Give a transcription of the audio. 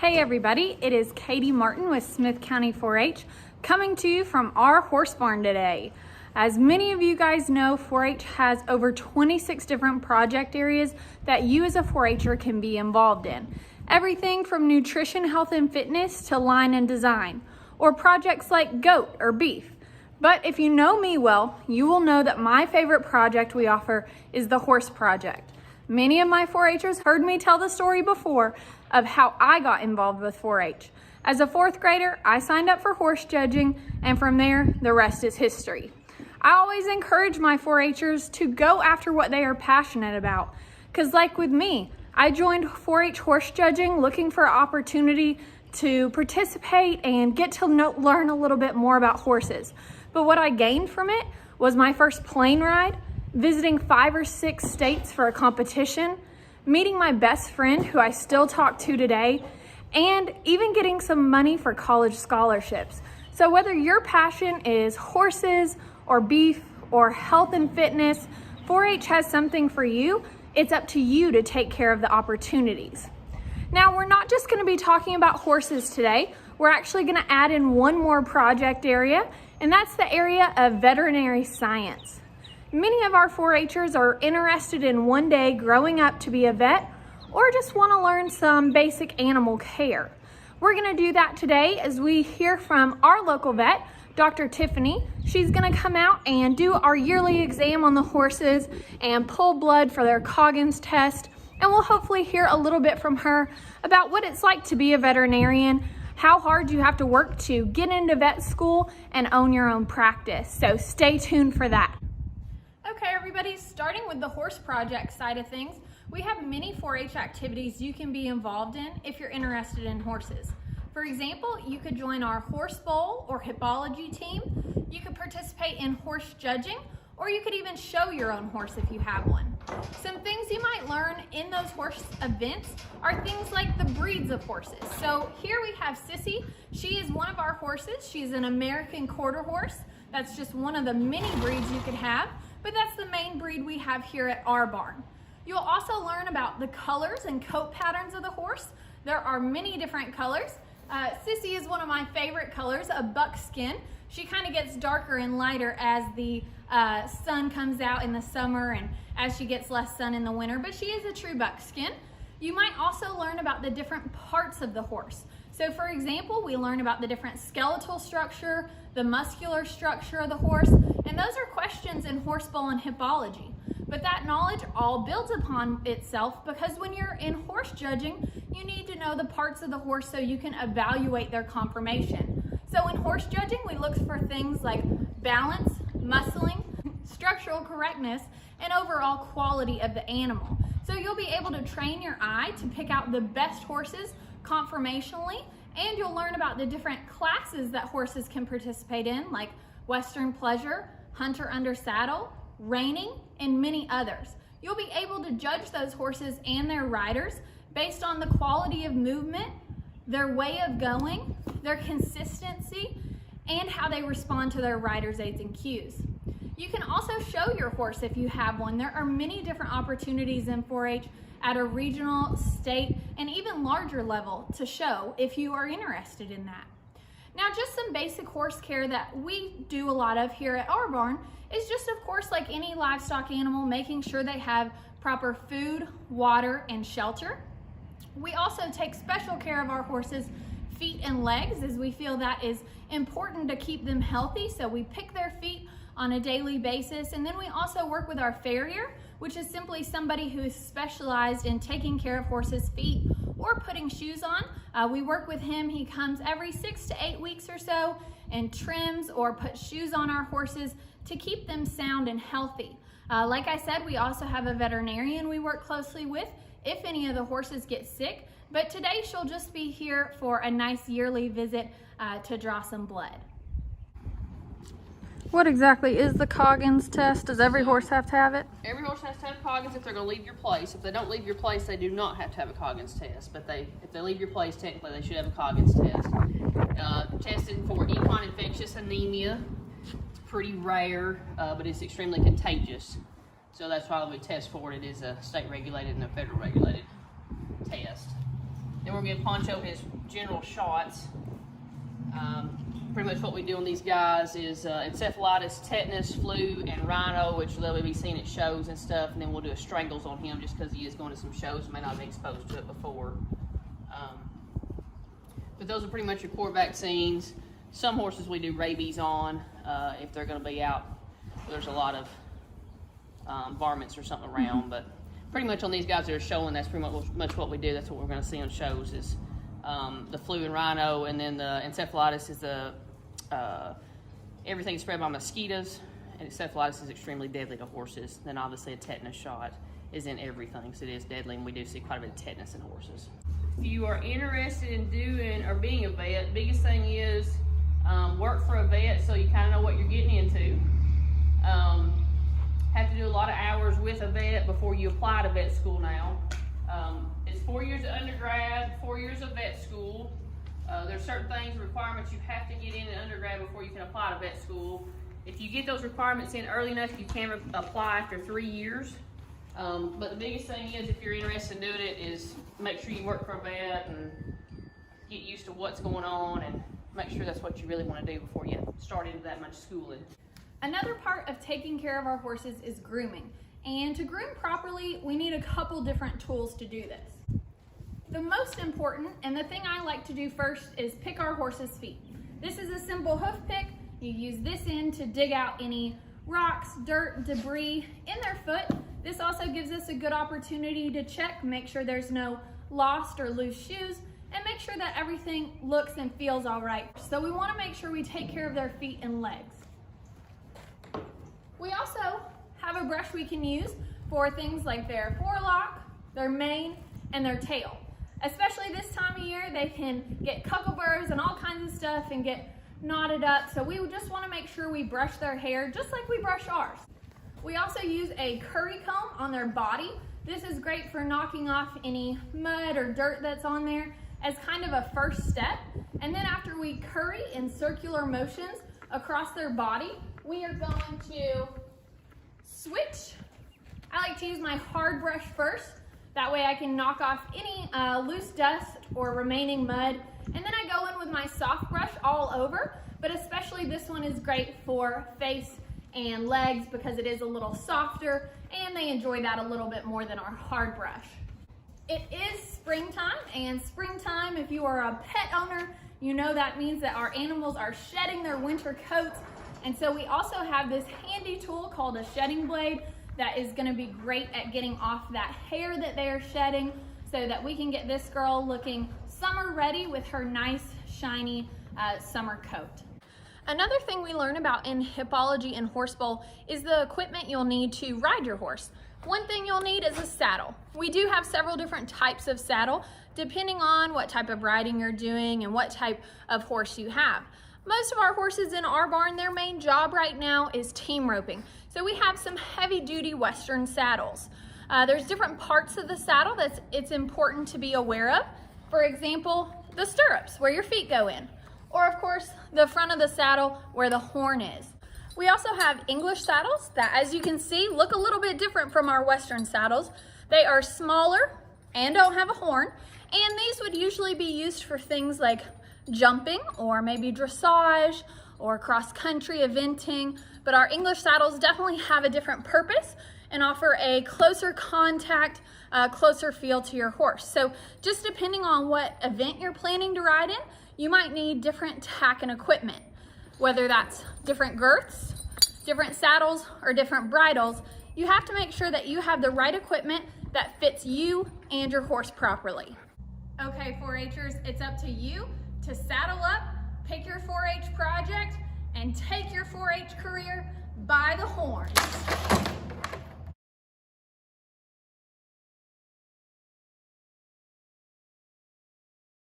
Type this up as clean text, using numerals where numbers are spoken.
Hey everybody, it is Katie Martin with Smith County 4-H coming to you from our horse barn today. As many of you guys know, 4-H has over 26 different project areas that you as a 4-H'er can be involved in. Everything from nutrition, health, and fitness to line and design, or projects like goat or beef. But if you know me well, you will know that my favorite project we offer is the horse project. Many of my 4-H'ers heard me tell the story before of how I got involved with 4-H. As a fourth grader, I signed up for horse judging, and from there, the rest is history. I always encourage my 4-H'ers to go after what they are passionate about, because like with me, I joined 4-H horse judging looking for an opportunity to participate and get to learn a little bit more about horses. But what I gained from it was my first plane ride, visiting 5 or 6 states for a competition, meeting my best friend who I still talk to today, and even getting some money for college scholarships. So whether your passion is horses or beef or health and fitness, 4-H has something for you. It's up to you to take care of the opportunities. Now, we're not just gonna be talking about horses today. We're actually gonna add in one more project area, and that's the area of veterinary science. Many of our 4-H'ers are interested in one day growing up to be a vet or just want to learn some basic animal care. We're going to do that today as we hear from our local vet, Dr. Tiffany. She's going to come out and do our yearly exam on the horses and pull blood for their Coggins test. And we'll hopefully hear a little bit from her about what it's like to be a veterinarian, how hard you have to work to get into vet school and own your own practice. So stay tuned for that. Okay, everybody, starting with the horse project side of things, we have many 4-H activities you can be involved in if you're interested in horses. For example, you could join our horse bowl or hippology team. You could participate in horse judging, or you could even show your own horse if you have one. Some things you might learn in those horse events are things like the breeds of horses. So here we have Sissy. She is one of our horses. She's an American quarter horse. That's just one of the many breeds you could have, but that's the main breed we have here at our barn. You'll also learn about the colors and coat patterns of the horse. There are many different colors. Sissy is one of my favorite colors, a buckskin. She kind of gets darker and lighter as the sun comes out in the summer and as she gets less sun in the winter, but she is a true buckskin. You might also learn about the different parts of the horse. So for example, we learn about the different skeletal structure, the muscular structure of the horse, and those are questions in horse bowl and hippology. But that knowledge all builds upon itself because when you're in horse judging, you need to know the parts of the horse so you can evaluate their conformation. So in horse judging, we look for things like balance, muscling, structural correctness, and overall quality of the animal. So you'll be able to train your eye to pick out the best horses conformationally, and you'll learn about the different classes that horses can participate in, like Western pleasure, hunter under saddle, reining, and many others. You'll be able to judge those horses and their riders based on the quality of movement, their way of going, their consistency, and how they respond to their riders' aids and cues. You can also show your horse if you have one. There are many different opportunities in 4-H at a regional, state, and even larger level to show if you are interested in that. Now, just some basic horse care that we do a lot of here at our barn is just, of course, like any livestock animal, making sure they have proper food, water, and shelter. We also take special care of our horses' feet and legs, as we feel that is important to keep them healthy. So we pick their feet on a daily basis, and then we also work with our farrier, which is simply somebody who is specialized in taking care of horses' feet or putting shoes on. We work with him. He comes every 6 to 8 weeks or so and trims or puts shoes on our horses to keep them sound and healthy. Like I said, we also have a veterinarian we work closely with if any of the horses get sick, but today she'll just be here for a nice yearly visit to draw some blood. What exactly is the Coggins test? Does every horse have to have it? Every horse has to have Coggins if they're going to leave your place. If they don't leave your place, they do not have to have a Coggins test. But if they leave your place, technically they should have a Coggins test. Tested for equine infectious anemia. It's pretty rare, but it's extremely contagious. So that's why we test for it. It is a state regulated and a federal regulated test. Then we're going to Poncho his general shots. Pretty much what we do on these guys is encephalitis, tetanus, flu, and rhino, which they'll be seen at shows and stuff. And then we'll do a strangles on him just because he is going to some shows and may not have been exposed to it before. But those are pretty much your core vaccines. Some horses we do rabies on if they're going to be out. There's a lot of varmints or something around, but pretty much on these guys that are showing, that's pretty much what we do. That's what we're going to see on shows is the flu and rhino, and then the encephalitis is the everything spread by mosquitoes, and encephalitis is extremely deadly to horses. Then obviously a tetanus shot is in everything, so it is deadly, and we do see quite a bit of tetanus in horses. If you are interested in doing or being a vet, biggest thing is work for a vet so you kind of know what you're getting into. Have to do a lot of hours with a vet before you apply to vet school now. It's 4 years of undergrad, 4 years of vet school. There's certain things, requirements you have to get in undergrad before you can apply to vet school. If you get those requirements in early enough, you can apply after 3 years. But the biggest thing is, if you're interested in doing it, is make sure you work for a vet and get used to what's going on and make sure that's what you really want to do before you start into that much schooling. Another part of taking care of our horses is grooming. And to groom properly, we need a couple different tools to do this. The most important, and the thing I like to do first, is pick our horse's feet. This is a simple hoof pick. You use this end to dig out any rocks, dirt, debris in their foot. This also gives us a good opportunity to check, make sure there's no lost or loose shoes, and make sure that everything looks and feels all right. So we want to make sure we take care of their feet and legs. We also have a brush we can use for things like their forelock, their mane, and their tail. Especially this time of year, they can get cuckleburrs and all kinds of stuff and get knotted up. So we just want to make sure we brush their hair just like we brush ours. We also use a curry comb on their body. This is great for knocking off any mud or dirt that's on there as kind of a first step. And then after we curry in circular motions across their body, we are going to switch. I like to use my hard brush first. That way I can knock off any loose dust or remaining mud. And then I go in with my soft brush all over, but especially this one is great for face and legs because it is a little softer and they enjoy that a little bit more than our hard brush. It is springtime, and springtime, if you are a pet owner, you know that means that our animals are shedding their winter coats. And so we also have this handy tool called a shedding blade that is going to be great at getting off that hair that they are shedding so that we can get this girl looking summer ready with her nice shiny summer coat. Another thing we learn about in hippology and horse bowl is the equipment you'll need to ride your horse. One thing you'll need is a saddle. We do have several different types of saddle depending on what type of riding you're doing and what type of horse you have. Most of our horses in our barn, their main job right now is team roping. So we have some heavy duty Western saddles. There's different parts of the saddle that it's important to be aware of. For example, the stirrups where your feet go in. Or of course, the front of the saddle where the horn is. We also have English saddles that, as you can see, look a little bit different from our Western saddles. They are smaller and don't have a horn. And these would usually be used for things like jumping or maybe dressage or cross-country eventing, but our English saddles definitely have a different purpose and offer a closer contact, closer feel to your horse. So just depending on what event you're planning to ride in, you might need different tack and equipment, whether that's different girths, different saddles, or different bridles. You have to make sure that you have the right equipment that fits you and your horse properly. Okay, 4-Hers, it's up to you to saddle up, pick your 4-H project, and take your 4-H career by the horns.